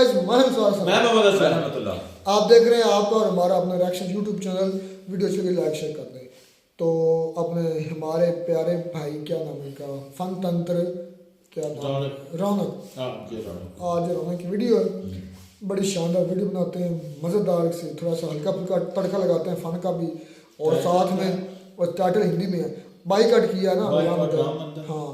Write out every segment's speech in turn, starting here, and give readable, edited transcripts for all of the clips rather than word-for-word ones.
Guys मैं मोहम्मद असलम। आप देख रहे हैं आपका और हमारा अपना रिएक्शन यूट्यूब चैनल। वीडियो अच्छी लगी लाइक शेयर कर दें। तो अपने हमारे प्यारे भाई क्या नाम है इनका, फन तंत्र क्या नाम, रौनक। आज रौनक की वीडियो है, बड़ी शानदार वीडियो बनाते हैं, मज़ेदार से थोड़ा सा हल्का फुल्का तड़का लगाते हैं फन का भी, और साथ में और टाइटल हिंदी में है, बाइकआउट किया ना हाँ,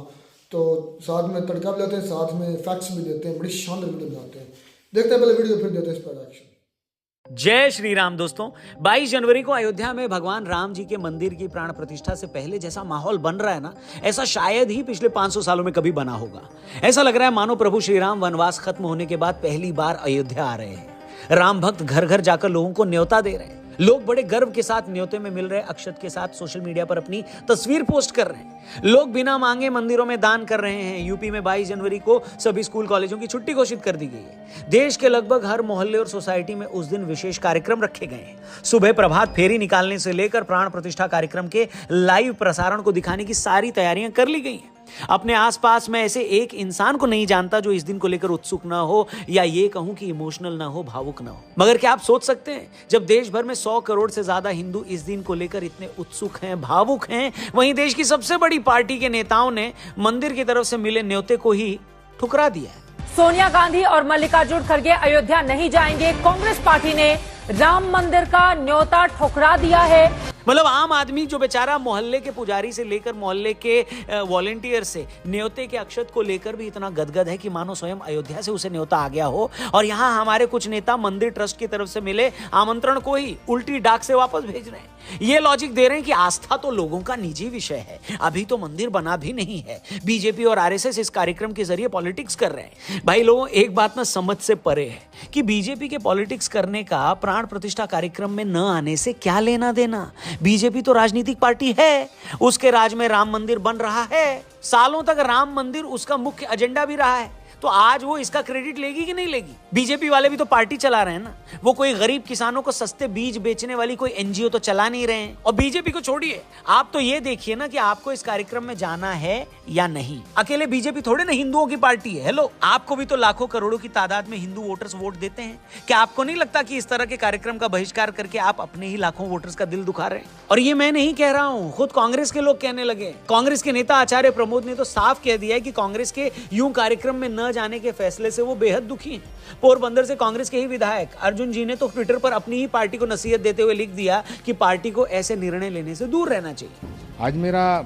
तो साथ में तड़का भी लाते हैं, साथ में फैक्ट्स भी देते हैं, बड़ी शानदार वीडियो बनाते हैं। देखते हैं पहले वीडियो फिर देते हैं इस पर रिएक्शन। जय श्री राम दोस्तों, 22 जनवरी को अयोध्या में भगवान राम जी के मंदिर की प्राण प्रतिष्ठा से पहले जैसा माहौल बन रहा है ना, ऐसा शायद ही पिछले 500 सालों में कभी बना होगा। ऐसा लग रहा है मानो प्रभु श्री राम वनवास खत्म होने के बाद पहली बार अयोध्या आ रहे हैं। राम भक्त घर घर जाकर लोगों को न्योता दे रहे हैं। लोग बड़े गर्व के साथ न्योते में मिल रहे अक्षत के साथ सोशल मीडिया पर अपनी तस्वीर पोस्ट कर रहे हैं। लोग बिना मांगे मंदिरों में दान कर रहे हैं। यूपी में 22 जनवरी को सभी स्कूल कॉलेजों की छुट्टी घोषित कर दी गई है। देश के लगभग हर मोहल्ले और सोसाइटी में उस दिन विशेष कार्यक्रम रखे गए हैं। सुबह प्रभात फेरी निकालने से लेकर प्राण प्रतिष्ठा कार्यक्रम के लाइव प्रसारण को दिखाने की सारी तैयारियां कर ली गई हैं। अपने आसपास में ऐसे एक इंसान को नहीं जानता जो इस दिन को लेकर उत्सुक ना हो, या ये कहूं कि इमोशनल ना हो, भावुक ना हो। मगर क्या आप सोच सकते हैं, जब देश भर में 100 करोड़ से ज्यादा हिंदू इस दिन को लेकर इतने उत्सुक हैं, भावुक हैं, वहीं देश की सबसे बड़ी पार्टी के नेताओं ने मंदिर की तरफ से मिले न्योते को ही ठुकरा दिया है। सोनिया गांधी और मल्लिकार्जुन खड़गे अयोध्या नहीं जाएंगे। कांग्रेस पार्टी ने राम मंदिर का न्योता ठुकरा दिया है। मतलब आम आदमी जो बेचारा मोहल्ले के पुजारी से लेकर मोहल्ले के वॉलेंटियर से न्योते के अक्षत को लेकर भी इतना गदगद है कि मानो स्वयं अयोध्या से उसे न्योता आ गया हो, और यहाँ हमारे कुछ नेता मंदिर ट्रस्ट की तरफ से मिले आमंत्रण को ही उल्टी डाक से वापस भेज रहे हैं। ये लॉजिक दे रहे हैं कि आस्था तो लोगों का निजी विषय है, अभी तो मंदिर बना भी नहीं है। बीजेपी और आरएसएस इस कार्यक्रम के जरिए पॉलिटिक्स कर रहे हैं। भाई लोगों, एक बात ना समझ से परे है कि बीजेपी के पॉलिटिक्स करने का प्राण प्रतिष्ठा कार्यक्रम में न आने से क्या लेना देना। बीजेपी तो राजनीतिक पार्टी है, उसके राज में राम मंदिर बन रहा है, सालों तक राम मंदिर उसका मुख्य एजेंडा भी रहा है। तो आज वो इसका क्रेडिट लेगी कि नहीं लेगी? बीजेपी वाले भी तो पार्टी चला रहे हैं ना, वो कोई गरीब किसानों को सस्ते बीज बेचने वाली कोई एनजीओ तो चला नहीं रहे हैं। और बीजेपी को छोड़िए, आप तो ये देखिए ना कि आपको इस कार्यक्रम में जाना है या नहीं। अकेले बीजेपी थोड़े ना हिंदुओं की पार्टी है। हेलो, आपको भी तो लाखों करोड़ों की तादाद में हिंदू वोटर्स वोट देते हैं। क्या आपको नहीं लगता कि इस तरह के कार्यक्रम का बहिष्कार करके आप अपने ही लाखों वोटर्स का दिल दुखा रहे हैं? और ये मैं नहीं कह रहा हूं, खुद कांग्रेस के लोग कहने लगे। कांग्रेस के नेता आचार्य प्रमोद ने तो साफ कह दिया है कि कांग्रेस के यूं कार्यक्रम में न जाने के फैसले से वो बेहद दुखी हैं। पोरबंदर से कांग्रेस के ही विधायक अर्जुन जी ने तो ट्विटर पर अपनी ही पार्टी को नसीहत देते हुए लिख दिया कि पार्टी को ऐसे निर्णय लेने से दूर रहना चाहिए। आज मेरा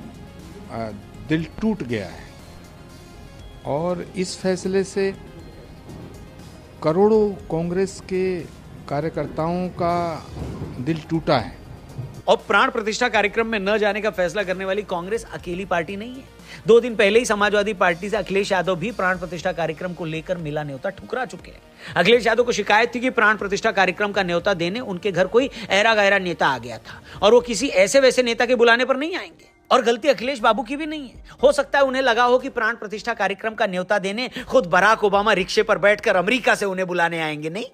दिल टूट गया है, और इस फैसले से करोड़ों कांग्रेस के कार्यकर्ताओं का दिल टूटा है। और प्राण प्रतिष्ठा कार्यक्रम में न जाने का फैसला करने वाली कांग्रेस अकेली पार्टी नहीं है। 2 दिन पहले ही समाजवादी पार्टी से अखिलेश यादव भी प्राण प्रतिष्ठा कार्यक्रम को लेकर मिला न्योता ठुकरा चुके हैं। अखिलेश यादव को शिकायत थी कि प्राण प्रतिष्ठा कार्यक्रम का न्योता देने उनके घर कोई ऐरा गैरा नेता आ गया था, और वो किसी ऐसे वैसे नेता के बुलाने पर नहीं आएंगे। और गलती अखिलेश बाबू की भी नहीं है। हो सकता है उन्हें लगा हो कि प्राण प्रतिष्ठा कार्यक्रम का न्योता देने खुद बराक ओबामा रिक्शे पर बैठकर अमेरिका से उन्हें बुलाने आएंगे, नहीं।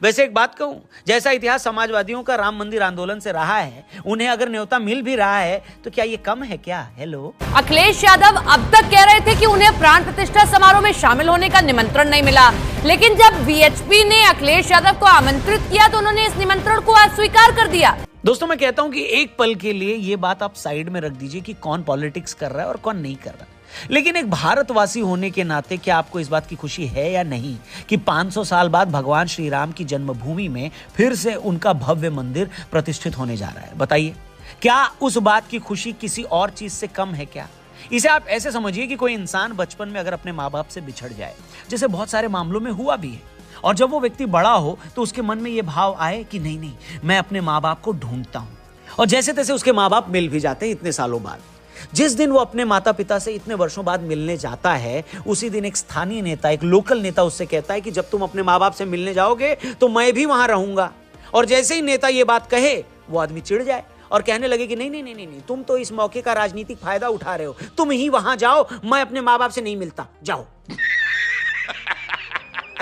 वैसे एक बात कहूं, जैसा इतिहास समाजवादियों का राम मंदिर आंदोलन से रहा है, उन्हें अगर न्योता मिल भी रहा है तो क्या ये कम है क्या? हेलो, अखिलेश यादव अब तक कह रहे थे कि उन्हें प्राण प्रतिष्ठा समारोह में शामिल होने का निमंत्रण नहीं मिला, लेकिन जब वीएचपी ने अखिलेश यादव को आमंत्रित किया तो उन्होंने इस निमंत्रण को अस्वीकार कर दिया। दोस्तों, मैं कहता हूं कि एक पल के लिए ये बात आप साइड में रख दीजिए कि कौन पॉलिटिक्स कर रहा है और कौन नहीं कर रहा, लेकिन एक भारतवासी होने के नाते क्या आपको इस बात की खुशी है या नहीं कि 500 साल बाद भगवान श्री राम की जन्मभूमि में फिर से उनका भव्य मंदिर प्रतिष्ठित होने जा रहा है? बताइए, क्या उस बात की खुशी किसी और चीज से कम है क्या? इसे आप ऐसे समझिए कि कोई इंसान बचपन में अगर अपने माँ बाप से बिछड़ जाए, जैसे बहुत सारे मामलों में हुआ भी है, और जब वो व्यक्ति बड़ा हो तो उसके मन में ये भाव आए कि नहीं नहीं, मैं अपने माँ बाप को ढूंढता हूं, और जैसे तैसे उसके माँ बाप मिल भी जाते हैं इतने सालों बाद। जिस दिन वो अपने माता पिता से इतने वर्षों बाद मिलने जाता है, उसी दिन एक स्थानीय नेता, एक लोकल नेता उससे कहता है कि जब तुम अपने माँ बाप से मिलने जाओगे तो मैं भी वहां रहूंगा। और जैसे ही नेता ये बात कहे, वो आदमी चिढ़ जाए और कहने लगे कि नहीं नहीं नहीं नहीं, तुम तो इस मौके का राजनीतिक फायदा उठा रहे हो, तुम ही वहां जाओ, मैं अपने माँ बाप से नहीं मिलता, जाओ।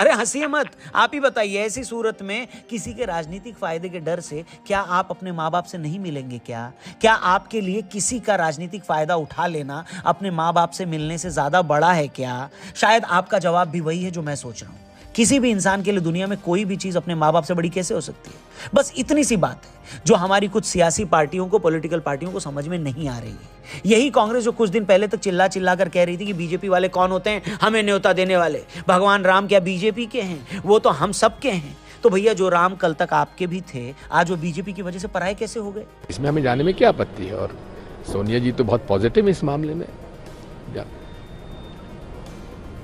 अरे हंसिए मत, आप ही बताइए, ऐसी सूरत में किसी के राजनीतिक फायदे के डर से क्या आप अपने माँ बाप से नहीं मिलेंगे? क्या आपके लिए किसी का राजनीतिक फायदा उठा लेना अपने माँ बाप से मिलने से ज्यादा बड़ा है क्या? शायद आपका जवाब भी वही है जो मैं सोच रहा हूं। किसी भी इंसान के लिए दुनिया में कोई भी चीज अपने माँ बाप से बड़ी कैसे हो सकती है? बस इतनी सी बात है जो हमारी कुछ सियासी पार्टियों को, पॉलिटिकल पार्टियों को समझ में नहीं आ रही है। यही कांग्रेस जो कुछ दिन पहले तक चिल्ला कर कह रही थी कि बीजेपी वाले कौन होते हैं हमें न्योता देने वाले, भगवान राम क्या बीजेपी के हैं, वो तो हम सब के हैं। तो भैया जो राम कल तक आपके भी थे, आज वो बीजेपी की वजह से पराये कैसे हो गए? इसमें हमें जाने में क्या आपत्ति है? और सोनिया जी तो बहुत पॉजिटिव इस मामले में,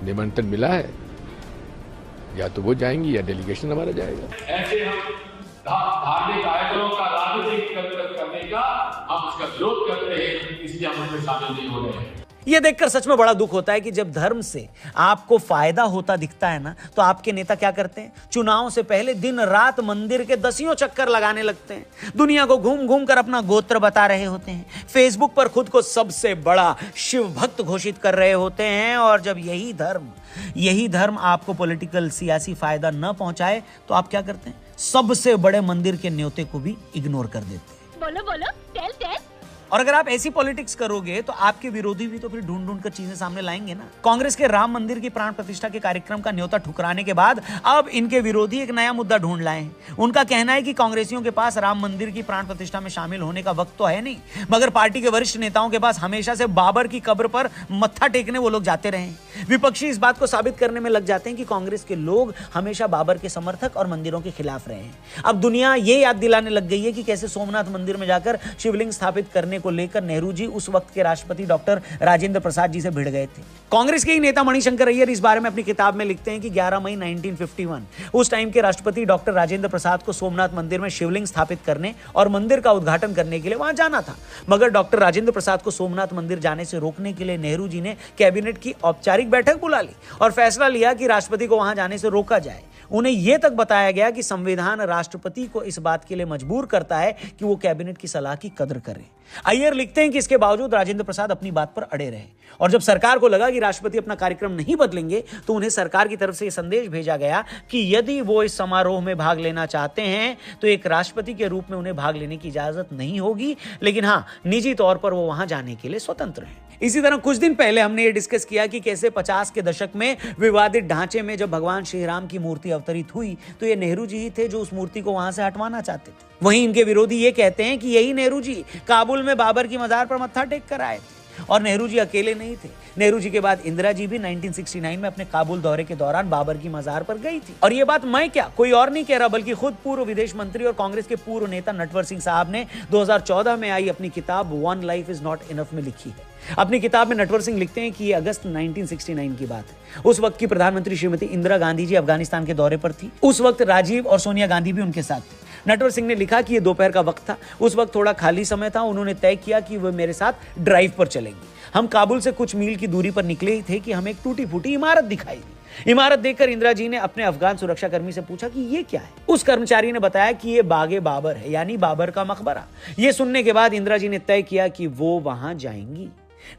निमंत्रण मिला है, या तो वो जाएंगी या डेलीगेशन हमारा जाएगा। ऐसे हम धार्मिक आयोजनों का राजनीतिक करने का हम उसका विरोध करते हैं, इसलिए हम उसमें शामिल नहीं हो रहे हैं। यह देखकर सच में बड़ा दुख होता है कि जब धर्म से आपको फायदा होता दिखता है ना, तो आपके नेता क्या करते हैं? चुनाव से पहले दिन रात मंदिर के दसियों चक्कर लगाने लगते हैं, दुनिया को घूम घूम कर अपना गोत्र बता रहे होते हैं, फेसबुक पर खुद को सबसे बड़ा शिव भक्त घोषित कर रहे होते हैं। और जब यही धर्म आपको पॉलिटिकल सियासी फायदा न पहुंचाए तो आप क्या करते हैं? सबसे बड़े मंदिर के न्योते को भी इग्नोर कर देते हैं। बोलो टेल। और अगर आप ऐसी पॉलिटिक्स करोगे तो आपके विरोधी भी तो फिर ढूंढ कर चीजें सामने लाएंगे ना। कांग्रेस के राम मंदिर की प्राण प्रतिष्ठा के कार्यक्रम का न्योता ठुकराने के बाद अब इनके विरोधी एक नया मुद्दा ढूंढ लाए हैं। उनका कहना है कि कांग्रेसियों के पास राम मंदिर की प्राण प्रतिष्ठा में शामिल होने का वक्त तो है नहीं, मगर पार्टी के वरिष्ठ नेताओं के पास हमेशा से बाबर की कब्र पर मत्था टेकने वो लोग जाते रहे। विपक्षी इस बात को साबित करने में लग जाते हैं कि कांग्रेस के लोग हमेशा बाबर के समर्थक और मंदिरों के खिलाफ रहे हैं। अब दुनिया ये याद दिलाने लग गई है कि कैसे सोमनाथ मंदिर में जाकर शिवलिंग स्थापित करने को लेकर नेहरू जी उस वक्त के राष्ट्रपति डॉक्टर राजेंद्र प्रसाद जी से भिड़ गए थे। कांग्रेस के ही नेता मणिशंकर अय्यर इस बारे में अपनी किताब में लिखते हैं कि 11 मई 1951 उस टाइम के राष्ट्रपति डॉक्टर राजेंद्र प्रसाद को सोमनाथ मंदिर में शिवलिंग स्थापित करने और मंदिर का उद्घाटन करने के लिए वहां जाना था, मगर डॉक्टर राजेंद्र प्रसाद को सोमनाथ मंदिर जाने से रोकने के लिए नेहरू जी ने कैबिनेट की औपचारिक बैठक बुला ली और फैसला लिया कि राष्ट्रपति को वहां जाने से रोका जाए। उन्हें यह तक बताया गया कि संविधान राष्ट्रपति को इस बात के लिए मजबूर करता है कि वो कैबिनेट की सलाह की कदर करें। अय्यर लिखते हैं कि इसके बावजूद राजेंद्र प्रसाद अपनी बात पर अड़े रहे और जब सरकार को लगा कि राष्ट्रपति अपना कार्यक्रम नहीं बदलेंगे तो उन्हें सरकार की तरफ से यह संदेश भेजा गया कि यदि वो इस समारोह में भाग लेना चाहते हैं तो एक राष्ट्रपति के रूप में उन्हें भाग लेने की इजाजत नहीं होगी, लेकिन हां, निजी तौर पर वो वहां जाने के लिए स्वतंत्र हैं। इसी तरह कुछ दिन पहले हमने ये डिस्कस किया कि कैसे 50 के दशक में विवादित ढांचे में जब भगवान श्री राम की मूर्ति अवतरित हुई तो ये नेहरू जी ही थे जो उस मूर्ति को वहां से हटवाना चाहते थे। वहीं इनके विरोधी ये कहते हैं कि यही नेहरू जी काबुल में बाबर की मजार पर मत्था टेक कर आए थे और नेहरू जी अकेले नहीं थे। नेहरू जी के बाद इंदिरा जी भी 1969 में अपने काबुल दौरे के दौरान बाबर की मजार पर गई थी। और ये बात मैं क्या, कोई और नहीं कह रहा, बल्कि खुद पूर्व विदेश मंत्री और कांग्रेस के पूर्व नेता नटवर सिंह साहब ने 2014 में आई अपनी किताब one life is not enough में लिखी है। अपनी किताब में नटवर सिंह लिखते हैं कि ये अगस्त 1969 की बात है। उस वक्त की प्रधानमंत्री श्रीमती इंदिरा गांधी जी अफगानिस्तान के दौरे पर थी। उस वक्त राजीव और सोनिया गांधी भी उनके साथ थे। नटवर सिंह ने लिखा कि ये दोपहर का वक्त था, उस वक्त थोड़ा खाली समय था। उन्होंने तय किया कि वे मेरे साथ ड्राइव पर चलेंगे। हम काबुल से कुछ मील की दूरी पर निकले ही थे कि हमें एक टूटी फूटी इमारत दिखाई दी। इमारत देखकर इंदिरा जी ने अपने अफगान सुरक्षाकर्मी से पूछा कि ये क्या है। उस कर्मचारी ने बताया कि ये बागे बाबर है, यानी बाबर का मकबरा। ये सुनने के बाद इंदिरा जी ने तय किया कि वो वहां जाएंगी।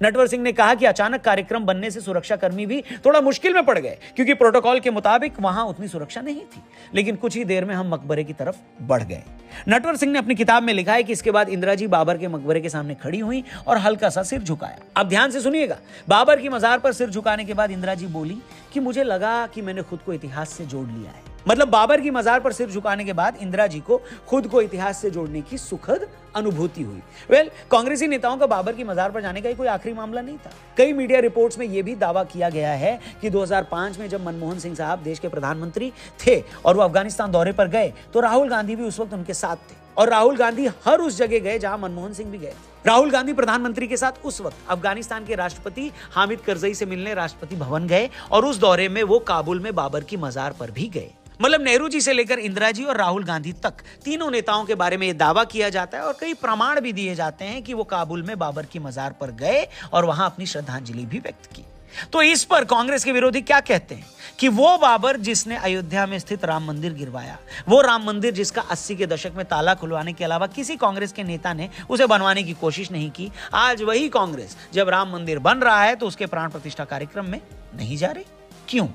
नटवर सिंह ने कहा कि अचानक कार्यक्रम बनने से सुरक्षाकर्मी भी थोड़ा मुश्किल में पड़ गए क्योंकि प्रोटोकॉल के मुताबिक वहां उतनी सुरक्षा नहीं थी, लेकिन कुछ ही देर में हम मकबरे की तरफ बढ़ गए। नटवर सिंह ने अपनी किताब में लिखा है कि इसके बाद इंदिरा जी बाबर के मकबरे के सामने खड़ी हुई और हल्का सा सिर झुकाया। अब ध्यान से सुनिएगा, बाबर की मजार पर सिर झुकाने के बाद इंदिरा जी बोली कि मुझे लगा कि मैंने खुद को इतिहास से जोड़ लिया है। मतलब बाबर की मजार पर सिर झुकाने के बाद इंदिरा जी को खुद को इतिहास से जोड़ने की सुखद अनुभूति हुई। कांग्रेसी नेताओं का बाबर की मजार पर जाने का कोई आखिरी मामला नहीं था। कई मीडिया रिपोर्ट्स में यह भी दावा किया गया है कि 2005 में जब मनमोहन सिंह साहब देश के प्रधानमंत्री थे और वो अफगानिस्तान दौरे पर गए तो राहुल गांधी भी उस वक्त उनके साथ थे और राहुल गांधी हर उस जगह गए जहां मनमोहन सिंह भी गए। राहुल गांधी प्रधानमंत्री के साथ उस वक्त अफगानिस्तान के राष्ट्रपति हामिद करजई से मिलने राष्ट्रपति भवन गए और उस दौरे में वो काबुल में बाबर की मजार पर भी गए। मतलब नेहरू जी से लेकर इंदिरा जी और राहुल गांधी तक तीनों नेताओं के बारे में यह दावा किया जाता है और कई प्रमाण भी दिए जाते हैं कि वो काबुल में बाबर की मजार पर गए और वहां अपनी श्रद्धांजलि भी व्यक्त की। तो इस पर कांग्रेस के विरोधी क्या कहते हैं कि वो बाबर जिसने अयोध्या में स्थित राम मंदिर गिरवाया, वो राम मंदिर जिसका 80 के दशक में ताला खुलवाने के अलावा किसी कांग्रेस के नेता ने उसे बनवाने की कोशिश नहीं की, आज वही कांग्रेस जब राम मंदिर बन रहा है तो उसके प्राण प्रतिष्ठा कार्यक्रम में नहीं जा रही। क्यों?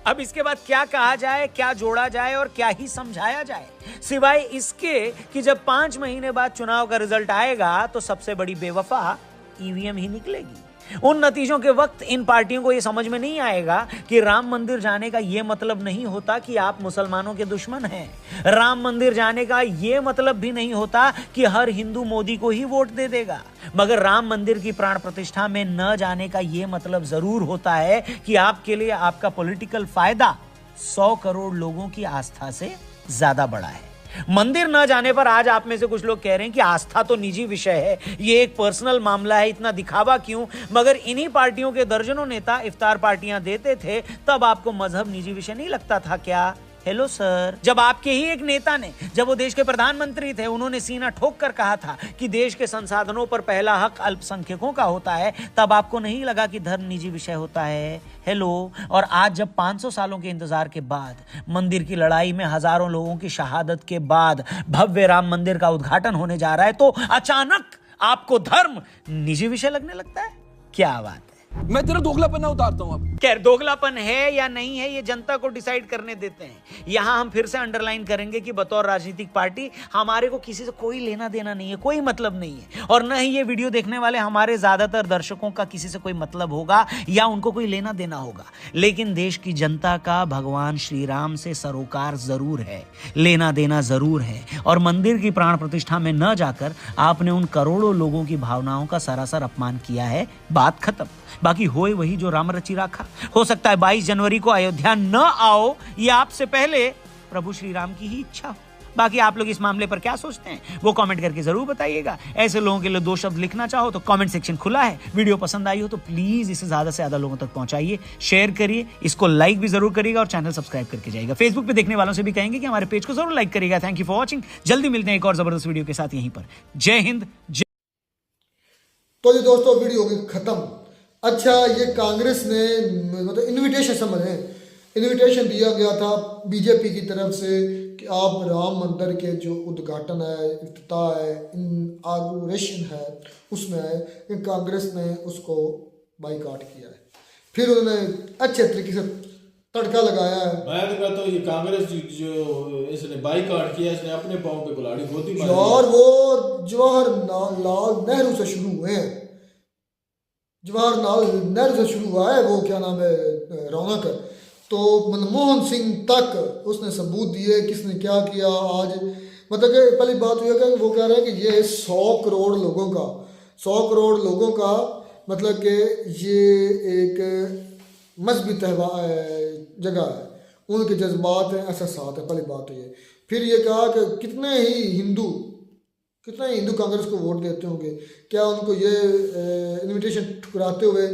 अब इसके बाद क्या कहा जाए, क्या जोड़ा जाए और क्या ही समझाया जाए, सिवाय इसके कि जब 5 महीने बाद चुनाव का रिजल्ट आएगा तो सबसे बड़ी बेवफा ईवीएम ही निकलेगी। उन नतीजों के वक्त इन पार्टियों को यह समझ में नहीं आएगा कि राम मंदिर जाने का यह मतलब नहीं होता कि आप मुसलमानों के दुश्मन हैं। राम मंदिर जाने का यह मतलब भी नहीं होता कि हर हिंदू मोदी को ही वोट दे देगा। मगर राम मंदिर की प्राण प्रतिष्ठा में न जाने का यह मतलब जरूर होता है कि आपके लिए आपका पॉलिटिकल फायदा 100 करोड़ लोगों की आस्था से ज्यादा बड़ा है। मंदिर न जाने पर आज आप में से कुछ लोग कह रहे हैं कि आस्था तो निजी विषय है, ये एक पर्सनल मामला है, इतना दिखावा क्यों? मगर इन्हीं पार्टियों के दर्जनों नेता इफ्तार पार्टियां देते थे, तब आपको मजहब निजी विषय नहीं लगता था क्या? हेलो सर, जब आपके ही एक नेता ने, जब वो देश के प्रधानमंत्री थे, उन्होंने सीना ठोक कर कहा था कि देश के संसाधनों पर पहला हक अल्पसंख्यकों का होता है, तब आपको नहीं लगा कि धर्म निजी विषय होता है? हेलो। और आज जब 500 सालों के इंतजार के बाद, मंदिर की लड़ाई में हजारों लोगों की शहादत के बाद भव्य राम मंदिर का उद्घाटन होने जा रहा है, तो अचानक आपको धर्म निजी विषय लगने लगता है? क्या बात है। मैं तेरा दोगलापन उतारता हूं अब। खैर, दोगलापन है या नहीं है ये जनता को डिसाइड करने देते हैं। यहां हम फिर से अंडरलाइन करेंगे कि बतौर राजनीतिक पार्टी हमारे को किसी से कोई लेना देना नहीं है, कोई मतलब नहीं है, और न ही ये वीडियो देखने वाले हमारे ज्यादातर दर्शकों का किसी से कोई मतलब होगा या उनको कोई लेना देना होगा। लेकिन देश की जनता का भगवान श्री राम से सरोकार जरूर है, लेना देना जरूर है, और मंदिर की प्राण प्रतिष्ठा में न जाकर आपने उन करोड़ों लोगों की भावनाओं का सरासर अपमान किया है। बात खत्म। बाकी होए वही जो राम रचि राखा। हो सकता है 22 जनवरी को अयोध्या न आओ, ये आपसे पहले प्रभु श्री राम की ही इच्छा हो। बाकी आप लोग इस मामले पर क्या सोचते हैं वो कमेंट करके जरूर बताइएगा। ऐसे लोगों के लिए 2 शब्द लिखना चाहो तो कमेंट सेक्शन खुला है। वीडियो पसंद आई हो तो प्लीज इसे ज्यादा से ज्यादा लोगों तक पहुंचाइए, शेयर करिए, इसको लाइक भी जरूर करिएगा और चैनल सब्सक्राइब करके जाइएगा। फेसबुक पे देखने वालों से भी कहेंगे कि हमारे पेज को जरूर लाइक करिएगा। Thank you for watching. जल्दी मिलते हैं एक और जबरदस्त वीडियो के साथ यहीं पर। जय हिंद। तो ये दोस्तों वीडियो होगी खत्म। अच्छा, ये कांग्रेस ने मतलब इनविटेशन समझें, इनविटेशन दिया गया था बीजेपी की तरफ से कि आप राम मंदिर के जो उद्घाटन है, इफ्तिताह है, इनॉग्रेशन है, उसमें आए। कांग्रेस ने उसको बाइकआउट किया है। फिर उन्होंने अच्छे तरीके से तड़का लगाया है। मैं तो कहता हूँ ये कांग्रेस जो इसने बाइकआउट किया, इसने अपने पाँव पे कुल्हाड़ी गोदी मारी। और वो जवाहरलाल नेहरू से शुरू हुए हैं, जवाहरलाल नेहरू से शुरू हुआ है वो क्या नाम है रौनक, तो मनमोहन सिंह तक उसने सबूत दिए किसने क्या किया। आज मतलब कि पहली बात हुई है कि वो कह रहे हैं कि ये 100 करोड़ लोगों का, 100 करोड़ लोगों का मतलब कि ये एक मजहबी त्यौहार जगह है, उनके जज्बात हैं, एहसासात है। पहली बात तो ये। फिर ये कहा कि कितने हिंदू कांग्रेस को वोट देते होंगे, क्या उनको ये इनविटेशन ठुकराते हुए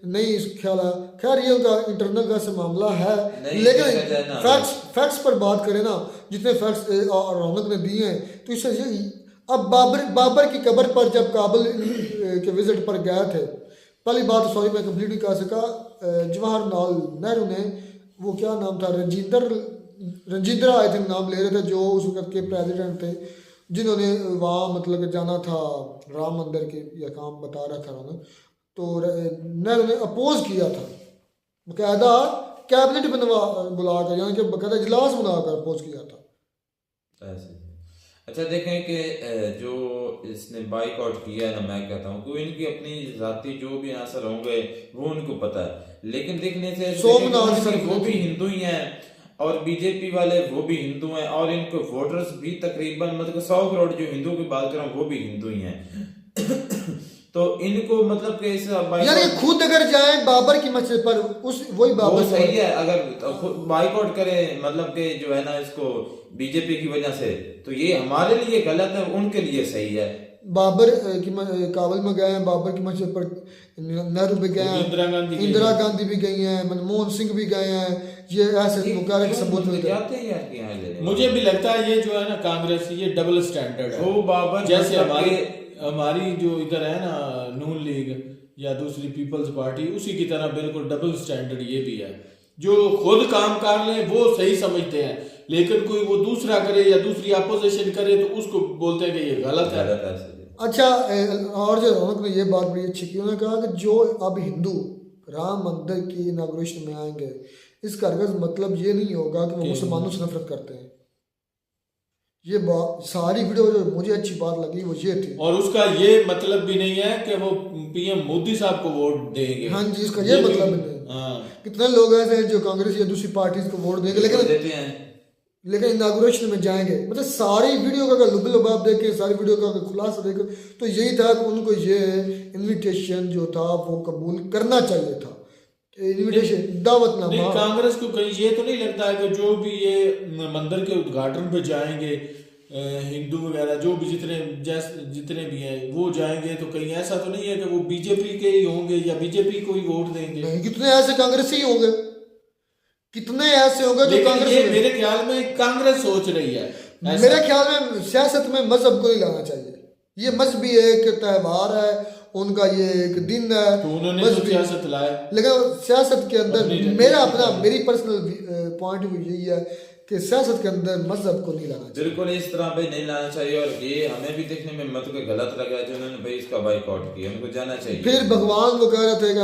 नहीं ख्याल है। खैर ये उनका इंटरनल वैसे मामला है, लेकिन फैक्ट्स पर बात करें ना, जितने फैक्ट्स रौनक ने दिए हैं, तो इससे अब बाबर की कब्र पर जब काबुल के विजिट पर गए थे, पहली बात सॉरी मैं कंप्लीट नहीं कर सका, जवाहरलाल नेहरू ने वो क्या नाम था, रजिंद्रा आई थिंक नाम ले रहे थे, जो उस वक्त के प्रेसिडेंट थे, जिन्होंने वहाँ मतलब जाना था राम मंदिर के यह काम बता रहा था उन्होंने, तो नेहरू ने अपोज किया था, बाकायदा कैबिनेट बुलाकर, यानी कि बाकायदा इजलास बुलाकर अपोज किया था। अच्छा देखें कि जो इसने बाइकआउट किया है ना, मैं कहता हूँ कि इनकी अपनी जाति जो भी आंसर होंगे वो उनको पता है, लेकिन देखने से वो भी हिंदू ही हैं और बीजेपी वाले वो भी हिंदू हैं, और इनको वोटर्स भी तकरीबन मतलब 100 करोड़ जो हिंदू की बात कर रहा हूँ वो भी हिंदू ही हैं। तो इनको मतलब कि इस यानी खुद अगर जाए बाबर की मस्जिद पर, उस वही बाबर वो सही है, अगर बाइकआउट करे मतलब कि जो है ना इसको बीजेपी की वजह से, तो ये हमारे लिए गलत है, उनके लिए सही है। बाबर की काबुल में गए हैं, बाबर की मस्जिद पर नेहरू भी गए हैं, इंदिरा गांधी भी गई हैं, मनमोहन सिंह भी गए हैं, ये ऐसे मुकाबले सबूत मिलते हैं। मुझे भी लगता है ये जो है ना कांग्रेस, ये डबल स्टैंडर्ड है। वो बाबर जैसे हमारी जो इधर है ना नून लीग या दूसरी पीपल्स पार्टी, उसी की तरह बिल्कुल डबल स्टैंडर्ड ये भी है। जो खुद काम कर ले वो सही समझते हैं, लेकिन कोई वो दूसरा करे या दूसरी अपोजिशन करे तो उसको बोलते हैं कि ये गलत है। अच्छा, और जो रौनक ने ये बात बड़ी अच्छी की, उन्होंने कहा कि जो अब हिंदू राम मंदिर की इनाग्रेशन में आएंगे, इसका हरगिज़ मतलब ये नहीं होगा कि वो मुसलमानों से नफरत करते हैं। ये सारी वीडियो जो मुझे अच्छी बात लगी वो ये थी। और उसका ये मतलब भी नहीं है कि वो पीएम मोदी साहब को वोट देंगे। हाँ जी, इसका ये मतलब नहीं। कितने लोग ऐसे हैं जो कांग्रेस या दूसरी पार्टी को वोट देंगे लेकिन इनागुरेशन में जाएंगे। मतलब सारी वीडियो का अगर लुब देखे, सारी वीडियो का अगर खुलासा देखे तो यही था कि उनको ये इन्विटेशन जो था वो कबूल करना चाहिए था। इन्विटेशन दावतनामा। कांग्रेस को कहीं ये तो नहीं लगता है कि जो भी ये मंदिर के उद्घाटन पे जाएंगे हिंदू वगैरह जो भी जितने भी हैं वो जाएंगे, तो कहीं ऐसा तो नहीं है कि वो बीजेपी के ही होंगे या बीजेपी को ही वोट देंगे? नहीं, कितने ऐसे कांग्रेस ही होंगे, कितने ऐसे होंगे जो कांग्रेस। मेरे ख्याल में कांग्रेस सोच रही है, मेरे ख्याल में सियासत में मजहब को नहीं लाना चाहिए। ये मजहबी एक त्यौहार है उनका, ये एक दिन है, तो उन्होंने तो सियासत लाया। लेकिन सियासत के अंदर मेरी पर्सनल पॉइंट ऑफ व्यू यही है कि सियासत के अंदर मजहब को नहीं लाना चाहिए। बिल्कुल इस तरह भाई नहीं लाना चाहिए। और ये हमें भी देखने में मत के गलत लगा जो उन्होंने भाई इसका बाइकआउट किया, उनको जाना चाहिए। फिर भगवान वो कह रहे थे कि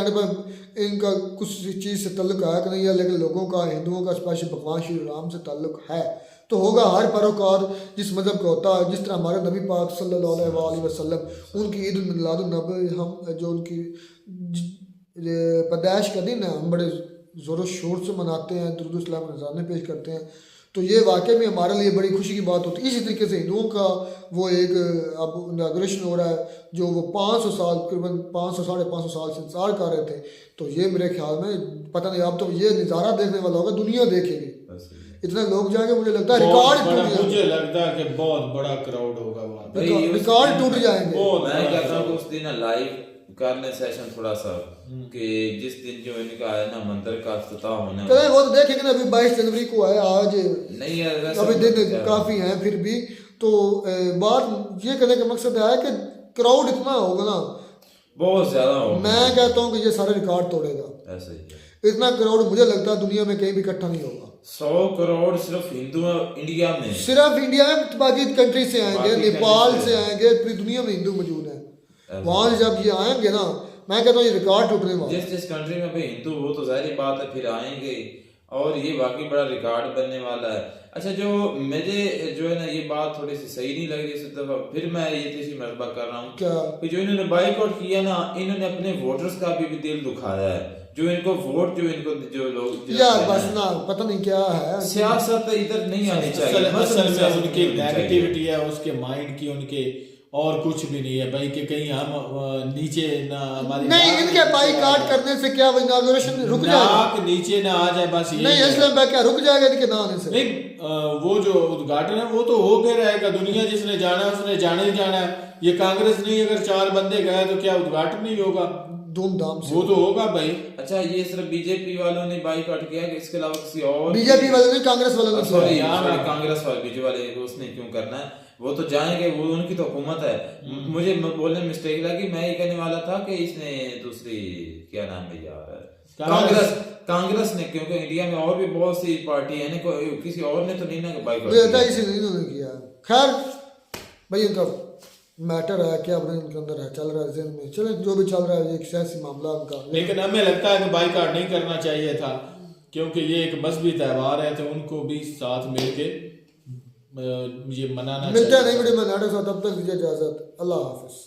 इनका कुछ चीज से ताल्लुक है कि नहीं है, लेकिन लोगों का, हिंदुओं का स्पेशल भगवान श्री राम से ताल्लुक है तो होगा। हर परोकार जिस मजहब का होता है, जिस तरह हमारे नबी पाक सल्लल्लाहु अलैहि वसल्लम उनकी ईद मिलादुन्नबी, हम जो उनकी पैदाइश का दिन है हम बड़े ज़ोर शोर से मनाते हैं, दुरूद सलाम नज़राने पेश करते हैं। तो ये वाकई में हमारे लिए बड़ी खुशी की बात होती है। इसी तरीके से हिंदुओं का वो एक अब इनाग्रेशन हो रहा है जो वो 500 साल तकरीबन 500 साढ़े 500 साल से इंतजार कर रहे थे। तो ये मेरे ख्याल में पता नहीं, अब तो ये नज़ारा देखने वाला होगा, दुनिया देखेगी, इतने लोग जाएंगे। मुझे लगता है रिकॉर्ड, मुझे लगता है कि बहुत बड़ा क्राउड होगा वहाँ, रिकॉर्ड टूट जाएंगे। मैं कहता हूँ उस दिन लाइव कर ले सेशन थोड़ा सा कि जिस दिन जो इनका है ना मंदिर का इफ्तिताह होना है वो तो देखेंगे ना। अभी 22 जनवरी को है, आज नहीं है, अभी दिन काफी हैं फिर भी। तो बात ये कहने का मकसद है कि क्राउड इतना होगा ना, बहुत ज्यादा होगा। मैं कहता हूँ कि ये सारे रिकॉर्ड तोड़ेगा। ऐसे ही इतना क्राउड मुझे लगता है दुनिया में कहीं भी इकट्ठा नहीं होगा। 100 करोड़ सिर्फ हिंदू इंडिया में, सिर्फ इंडिया में, बाकी कंट्री से आएंगे, नेपाल से आएंगे, पूरी दुनिया में हिंदू मौजूद है। वहां से जब ये आएंगे ना, मैं कहता हूँ ये रिकॉर्ड टूटने वाला। जिस कंट्री में भाई हिंदू वो तो जाहिर बात है फिर आएंगे और ये वाकई बड़ा रिकॉर्ड बनने वाला है। अच्छा, जो मुझे जो है ना ये बात थोड़ी सी सही नहीं लग रही इस दफा, फिर मैं ये तीसरी मरतबा कर रहा हूँ कि जो इन्होंने बाइकआउट किया ना, इन्होंने अपने वोटर्स का भी दिल दुखाया है। जो इनको वोट जो लोग यार बस ना पता नहीं क्या है, सियासत इधर नहीं आनी चाहिए। असल में उनकी नेगेटिविटी है उसके माइंड की, उनके और कुछ भी नहीं है भाई कि कहीं हम नीचे ना हमारी नहीं, इनके बाइकआउट करने से क्या इनॉग्रेशन रुक जाएगा, नीचे ना आ जाए बस। नहीं इसलिए क्या रुक जाएगा इनके ना आने से? नहीं, वो जो उद्घाटन है वो तो हो गया रहेगा, दुनिया जिसने जाना है उसने जाना ही जाना है। ये कांग्रेस नहीं, अगर 4 बंदे गए तो क्या उद्घाटन नहीं होगा? धूमधाम से वो तो होगा भाई। अच्छा, ये सिर्फ बीजेपी वालों ने बाइकआउट किया कि इसके अलावा किसी और? बीजेपी वालों ने, कांग्रेस वालों ने, सॉरी कांग्रेस वाले, बीजेपी वाले उसने क्यों करना है? वो तो जाएंगे, वो उनकी तो हुकूमत है। मुझे बोलने में मिस्टेक लगी, मैं ये कहने वाला था कि इसने दूसरी क्या नाम है यार, कांग्रेस ने, क्योंकि इंडिया में और भी बहुत सी पार्टी है, किसी और ने तो नहीं ना बाइकआउट किया। खैर भाई इनका मैटर है क्या इनके अंदर है, चल रहा है ज़हन में, चले जो भी चल रहा है, एक सियासी मामला उनका। लेकिन हमें लगता है कि बाइकआउट नहीं करना चाहिए था, क्योंकि ये एक मजहबी त्यौहार है, तो उनको भी साथ मिलके ये मनाना चाहिए। मिलता नहीं वीडियो में नाटक साथ, तब तक दीजिए इजाजत, अल्लाह हाफिज।